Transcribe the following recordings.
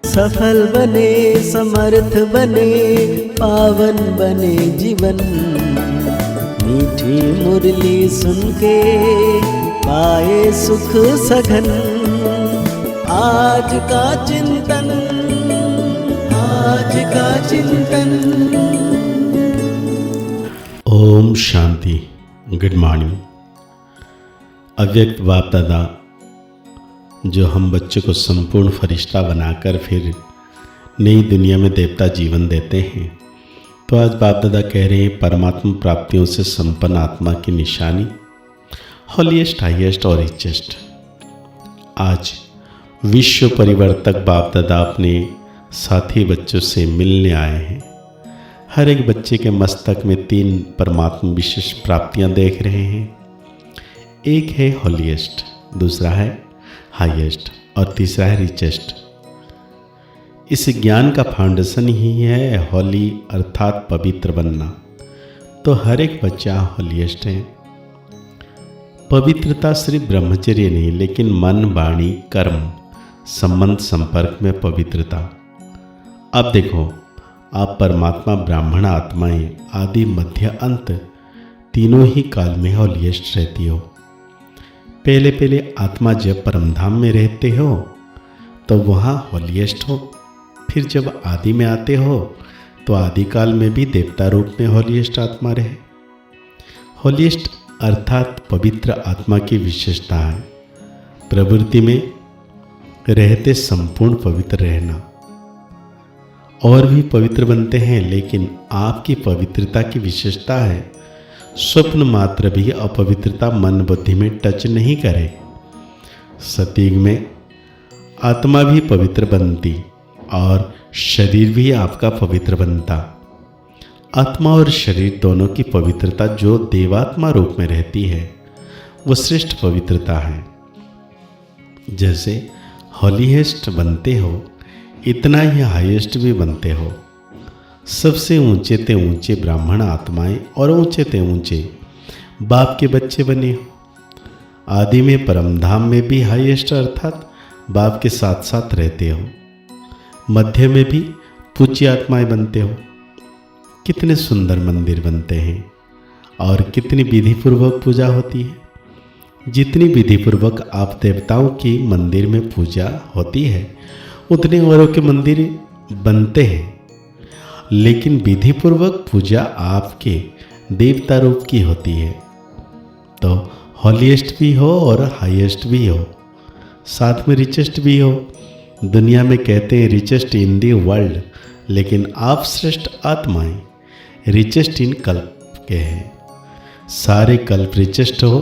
सफल बने, समर्थ बने, पावन बने जीवन। मीठी मुरली सुन के पाए सुख सघन। आज का चिंतन, आज का चिंतन। ओम शांति। Good morning. अव्यक्त बाप दादा जो हम बच्चे को संपूर्ण फरिश्ता बनाकर फिर नई दुनिया में देवता जीवन देते हैं, तो आज बाप दादा कह रहे हैं परमात्मा प्राप्तियों से संपन्न आत्मा की निशानी हॉलीएस्ट, हाईएस्ट और रिचेस्ट। आज विश्व परिवर्तक बाप दादा अपने साथी बच्चों से मिलने आए हैं। हर एक बच्चे के मस्तक में 3 परमात्मा विशेष प्राप्तियां देख रहे हैं। एक है हॉलीएस्ट, दूसरा है हाईएस्ट और तीसरा है रिचेस्ट। इस ज्ञान का फाउंडेशन ही है हॉली अर्थात पवित्र बनना। तो हर एक बच्चा हॉलीएस्ट है। पवित्रता सिर्फ ब्रह्मचर्य नहीं, लेकिन मन, वाणी, कर्म, संबंध, संपर्क में पवित्रता। अब देखो, आप परमात्मा, ब्राह्मण आत्माएं, आदि, मध्य, अंत तीनों ही काल में हॉलीएस्ट रहती हो। पहले आत्मा जब परमधाम में रहते हो तो वहाँ हॉलीएस्ट हो। फिर जब आदि में आते हो तो आदि काल में भी देवता रूप में हॉलीएस्ट आत्मा रहे। हॉलीएस्ट अर्थात पवित्र आत्मा की विशेषता है प्रवृत्ति में रहते संपूर्ण पवित्र रहना। और भी पवित्र बनते हैं, लेकिन आपकी पवित्रता की विशेषता है स्वप्न मात्र भी अपवित्रता मन बुद्धि में टच नहीं करे। सतयुग में आत्मा भी पवित्र बनती और शरीर भी आपका पवित्र बनता। आत्मा और शरीर दोनों की पवित्रता जो देवात्मा रूप में रहती है वो श्रेष्ठ पवित्रता है। जैसे हॉलीएस्ट बनते हो, इतना ही हाईएस्ट भी बनते हो। सबसे ऊंचे ते ऊंचे ब्राह्मण आत्माएं और ऊंचे ते ऊंचे बाप के बच्चे बने हो। आदि में परमधाम में भी हाईएस्ट अर्थात बाप के साथ साथ रहते हो। मध्य में भी पूज्य आत्माएं बनते हो। कितने सुंदर मंदिर बनते हैं और कितनी विधिपूर्वक पूजा होती है। जितनी विधिपूर्वक आप देवताओं की मंदिर में पूजा होती है उतने औरों के मंदिर बनते हैं, लेकिन विधिपूर्वक पूजा आपके देवता रूप की होती है। तो हॉलीएस्ट भी हो और हाईएस्ट भी हो, साथ में रिचेस्ट भी हो। दुनिया में कहते हैं रिचेस्ट इन दी वर्ल्ड, लेकिन आप श्रेष्ठ आत्माएं रिचेस्ट इन कल्प के हैं। सारे कल्प रिचेस्ट हो।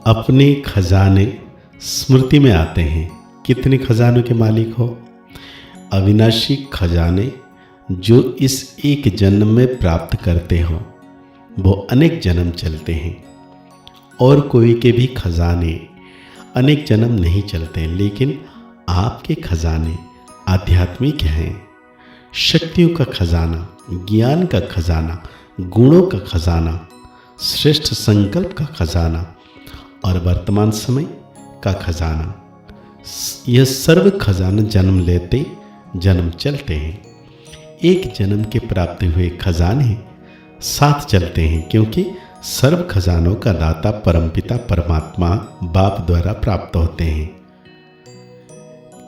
अपने खजाने स्मृति में आते हैं। कितने खजानों के मालिक हो? अविनाशी खजाने जो इस एक जन्म में प्राप्त करते हो वो अनेक जन्म चलते हैं। और कोई के भी खजाने अनेक जन्म नहीं चलते, लेकिन आपके खजाने आध्यात्मिक हैं। शक्तियों का खजाना, ज्ञान का खजाना, गुणों का खजाना, श्रेष्ठ संकल्प का खजाना और वर्तमान समय का खजाना। यह सर्व खजाना जन्म लेते जन्म चलते हैं। एक जन्म के प्राप्त हुए खजाने साथ चलते हैं, क्योंकि सर्व खजानों का दाता परमपिता परमात्मा बाप द्वारा प्राप्त होते हैं।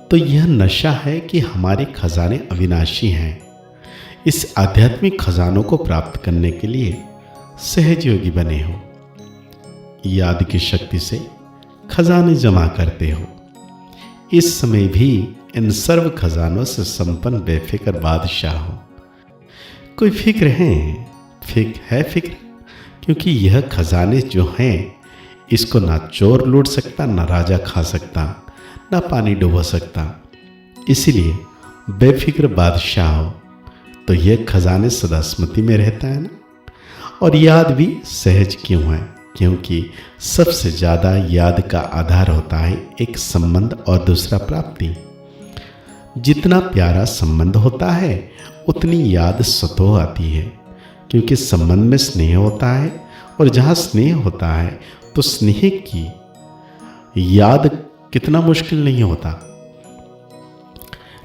तो यह नशा है कि हमारे खजाने अविनाशी हैं। इस आध्यात्मिक खजानों को प्राप्त करने के लिए सहज योगी बने हो। याद की शक्ति से खजाने जमा करते हो। इस समय भी इन सर्व खजानों से संपन्न बेफिक्र बादशाह हो। कोई फिक्र है फिक्र, क्योंकि यह खजाने जो हैं इसको ना चोर लूट सकता, ना राजा खा सकता, ना पानी डुबो सकता। इसीलिए बेफिक्र बादशाह हो। तो यह खजाने सदा स्मृति में रहता है ना। और याद भी सहज क्यों है? क्योंकि सबसे ज़्यादा याद का आधार होता है एक संबंध और दूसरा प्राप्ति। जितना प्यारा संबंध होता है उतनी याद स्वतः आती है, क्योंकि संबंध में स्नेह होता है और जहाँ स्नेह होता है तो स्नेह की याद कितना मुश्किल नहीं होता।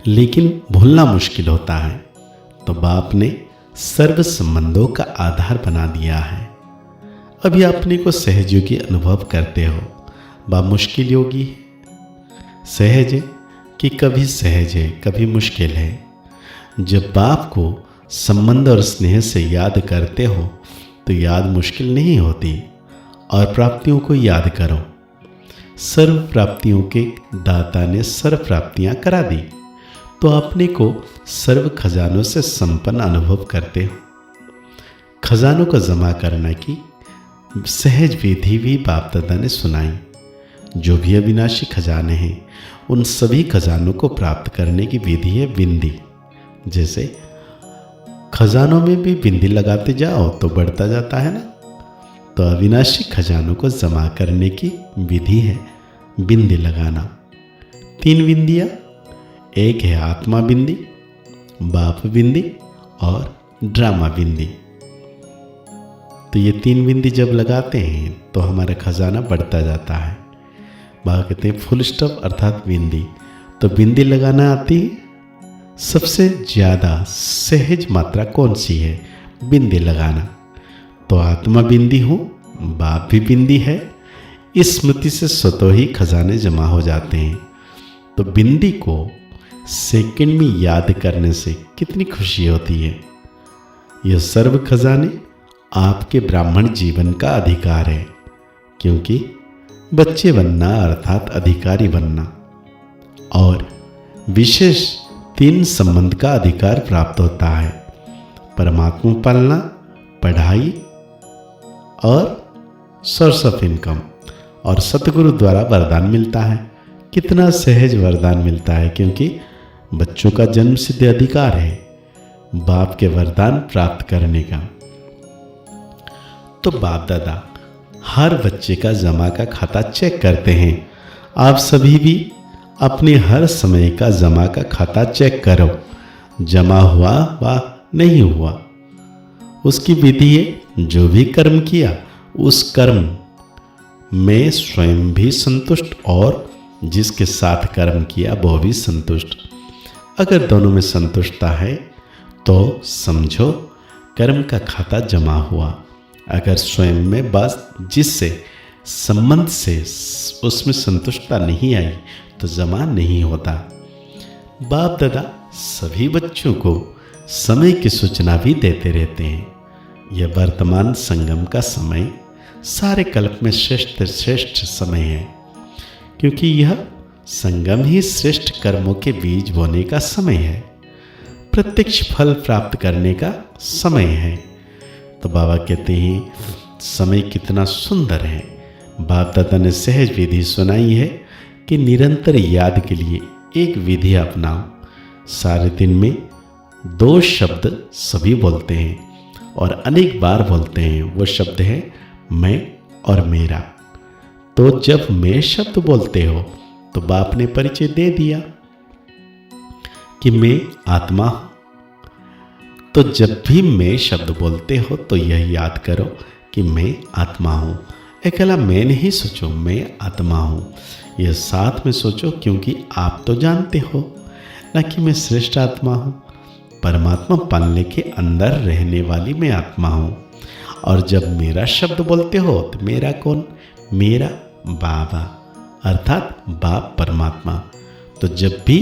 लेकिन भूलना मुश्किल होता है। तो बाप ने सर्व संबंधों का आधार बना दिया है। अभी अपने को सहज योगी अनुभव करते हो। बाप मुश्किल योगी है, सहज है कि कभी सहज है कभी मुश्किल है। जब बाप को संबंध और स्नेह से याद करते हो तो याद मुश्किल नहीं होती। और प्राप्तियों को याद करो। सर्व प्राप्तियों के दाता ने सर्व प्राप्तियां करा दी, तो अपने को सर्व खजानों से संपन्न अनुभव करते हो। खजानों को जमा करने की सहज विधि भी बाप दादा ने सुनाई। जो भी अविनाशी खजाने हैं उन सभी खजानों को प्राप्त करने की विधि है बिंदी। जैसे खजानों में भी बिंदी लगाते जाओ तो बढ़ता जाता है ना। तो अविनाशी खजानों को जमा करने की विधि है बिंदी लगाना। 3 बिंदियाँ, एक है आत्मा बिंदी, बाप बिंदी और ड्रामा बिंदी। तो ये 3 बिंदी जब लगाते हैं तो हमारा खजाना बढ़ता जाता है। बाबा कहते हैं फुल स्टॉप अर्थात बिंदी। तो बिंदी लगाना आती है। सबसे ज़्यादा सहज मात्रा कौन सी है? बिंदी लगाना। तो आत्मा बिंदी हूँ, बाप भी बिंदी है। इस स्मृति से स्वतः ही खजाने जमा हो जाते हैं। तो बिंदी को सेकंड में याद करने से कितनी खुशी होती है। यह सर्व खजाने आपके ब्राह्मण जीवन का अधिकार है, क्योंकि बच्चे बनना अर्थात अधिकारी बनना और विशेष 3 संबंध का अधिकार प्राप्त होता है। परमात्मा पालना, पढ़ाई और सोर्स ऑफ इनकम। और सतगुरु द्वारा वरदान मिलता है। कितना सहज वरदान मिलता है, क्योंकि बच्चों का जन्म सिद्ध अधिकार है बाप के वरदान प्राप्त करने का। तो बाप दादा हर बच्चे का जमा का खाता चेक करते हैं। आप सभी भी अपने हर समय का जमा का खाता चेक करो। जमा हुआ व नहीं हुआ, उसकी विधि है जो भी कर्म किया उस कर्म में स्वयं भी संतुष्ट और जिसके साथ कर्म किया वो भी संतुष्ट। अगर दोनों में संतुष्टता है तो समझो कर्म का खाता जमा हुआ। अगर स्वयं में बस जिससे संबंध से उसमें संतुष्टता नहीं आई तो जमा नहीं होता। बाप दादा सभी बच्चों को समय की सूचना भी देते रहते हैं। यह वर्तमान संगम का समय सारे कल्प में श्रेष्ठ समय है, क्योंकि यह संगम ही श्रेष्ठ कर्मों के बीज बोने का समय है, प्रत्यक्ष फल प्राप्त करने का समय है। तो बाबा कहते हैं समय कितना सुंदर है। बाप दादा ने सहज विधि सुनाई है कि निरंतर याद के लिए एक विधि अपनाओ। सारे दिन में 2 शब्द सभी बोलते हैं और अनेक बार बोलते हैं। वो शब्द है मैं और मेरा। तो जब मैं शब्द बोलते हो तो बाप ने परिचय दे दिया कि मैं आत्मा हूं। तो जब भी मैं शब्द बोलते हो तो यह याद करो कि मैं आत्मा हूं। अकेला मैं नहीं सोचो, मैं आत्मा हूं। यह साथ में सोचो, क्योंकि आप तो जानते हो ना कि मैं श्रेष्ठ आत्मा हूं। परमात्मा पालने के अंदर रहने वाली मैं आत्मा हूं। और जब मेरा शब्द बोलते हो तो मेरा कौन? मेरा बाबा अर्थात बाप परमात्मा। तो जब भी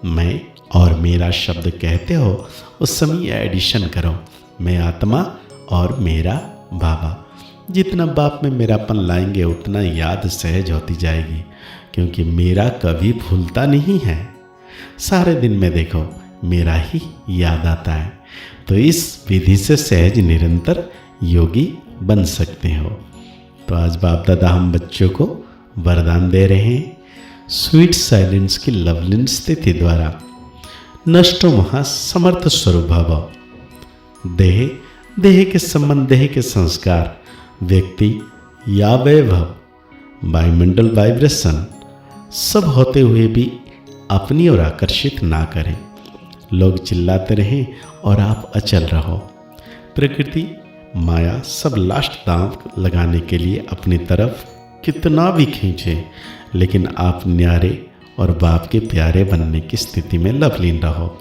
मैं और मेरा शब्द कहते हो उस समय एडिशन करो, मैं आत्मा और मेरा बाबा। जितना बाप में मेरापन लाएंगे उतना याद सहज होती जाएगी, क्योंकि मेरा कभी भूलता नहीं है। सारे दिन में देखो मेरा ही याद आता है। तो इस विधि से सहज निरंतर योगी बन सकते हो। तो आज बाप दादा हम बच्चों को वरदान दे रहे हैं। स्वीट साइलेंस की लवलीन स्थिति द्वारा नष्टो महा समर्थ स्वरूप भव। देह के संबंध, देह के संस्कार, व्यक्ति या वैभव, वायुमंडल वाइब्रेशन सब होते हुए भी अपनी ओर आकर्षित ना करें। लोग चिल्लाते रहें और आप अचल रहो। प्रकृति माया सब लास्ट दांव लगाने के लिए अपनी तरफ कितना भी खींचे, लेकिन आप न्यारे और बाप के प्यारे बनने की स्थिति में लवलीन रहो।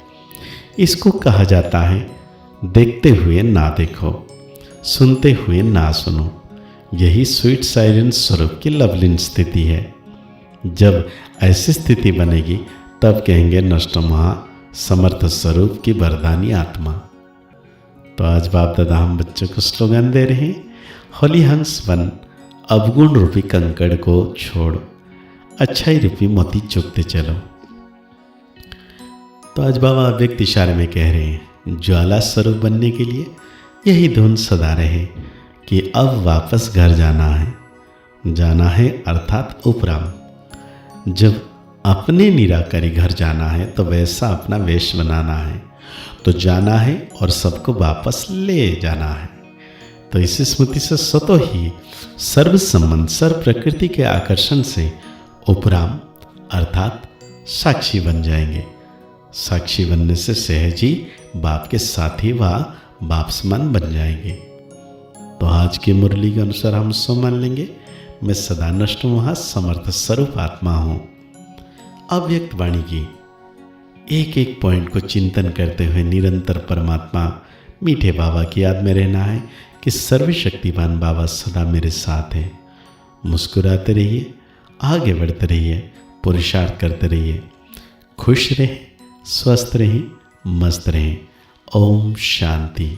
इसको कहा जाता है देखते हुए ना देखो, सुनते हुए ना सुनो। यही स्वीट साइलेंस स्वरूप की लवलीन स्थिति है। जब ऐसी स्थिति बनेगी तब कहेंगे नष्ट महा समर्थ स्वरूप की वरदानी आत्मा। तो आज बाप दादा हम बच्चों को स्लोगन दे रहे हैं, होली हंस बन, अवगुण रूपी कंकड़ को छोड़, अच्छाई रूपी मोती चुगते चलो। तो आज बाबा व्यक्त इशारे में कह रहे हैं ज्वाला स्वरूप बनने के लिए यही धुन सदा रहे कि अब वापस घर जाना है अर्थात उपराम। जब अपने निराकारी घर जाना है तो वैसा अपना वेश बनाना है, तो जाना है और सबको वापस ले जाना है। तो इस स्मृति से स्वतः ही सर्व संबंध सर्व प्रकृति के आकर्षण से उपराम अर्थात साक्षी बन जाएंगे। साक्षी बनने से सहज ही बाप के साथी व बाप समान बन जाएंगे। तो आज की मुरली के अनुसार हम सो मान लेंगे, मैं सदा नष्ट महा समर्थ स्वरूप आत्मा हूँ। अव्यक्त वाणी की एक एक पॉइंट को चिंतन करते हुए निरंतर परमात्मा मीठे बाबा की याद में रहना है कि सर्वशक्तिमान बाबा सदा मेरे साथ हैं। मुस्कुराते रहिए, आगे बढ़ते रहिए, पुरुषार्थ करते रहिए, खुश रहें, स्वस्थ रहें, मस्त रहें। ओम शांति,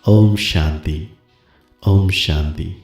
ओम शांति, ओम शांति।